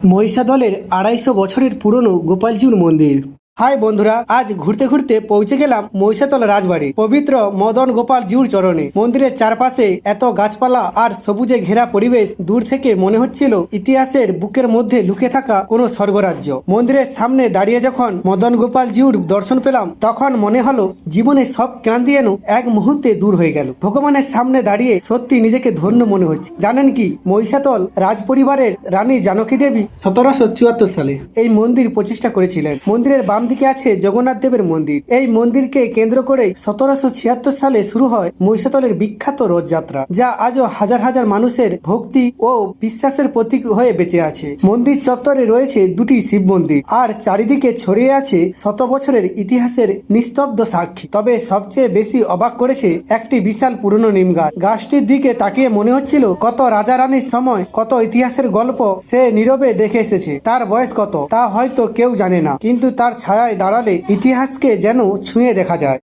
মহিষাদলের ২৫০ বছরের পুরনো গোপালজিউর মন্দির। হাই বন্ধুরা, আজ ঘুরতে ঘুরতে পৌঁছে গেলাম মহিষাদল রাজবাড়ি পবিত্র মদন গোপাল জিউর চরণে। মন্দিরের চারপাশে এত গাছপালা আর সবুজে ঘেরা পরিবেশ, দূর থেকে মনে হচ্ছিল ইতিহাসের বুকের মধ্যে লুকিয়ে থাকা কোনো স্বর্গরাজ্য। মন্দিরের সামনে দাঁড়িয়ে যখন মদন গোপাল জিউর দর্শন পেলাম, তখন মনে হলো জীবনে সব ক্লান্তি যেন এক মুহূর্তে দূর হয়ে গেল। ভগবানের সামনে দাঁড়িয়ে সত্যি নিজেকে ধন্য মনে হচ্ছে। জানেন কি, মহিষাদল রাজ পরিবারের রানী জানকী দেবী ১৭৭৪ সালে এই মন্দির প্রতিষ্ঠা করেছিলেন। মন্দিরের বাম দিকে আছে জগন্নাথ দেবের মন্দির। এই মন্দিরকে কেন্দ্র করে ১৭৭৬ সালে শুরু হয় মহিষাদলের বিখ্যাত রথযাত্রা, যা আজও হাজার হাজার মানুষের ভক্তি ও বিশ্বাসের প্রতীক হয়ে বেঁচে আছে। মন্দির চত্বরে রয়েছে দুটি শিব মন্দির, আর চারিদিকে ছড়িয়ে আছে শত বছরের ইতিহাসের নিস্তব্ধ সাক্ষী। তবে সবচেয়ে বেশি অবাক করেছে একটি বিশাল পুরনো নিম গাছ। গাছটির দিকে তাকিয়ে মনে হচ্ছিল কত রাজা রানীর সময় কত ইতিহাসের গল্প সে নীরবে দেখে এসেছে। তার বয়স কত তা হয়তো কেউ জানে না, কিন্তু তার ছায়ায় দাঁড়ালে ইতিহাসকে যেন ছুঁয়ে দেখা যায়।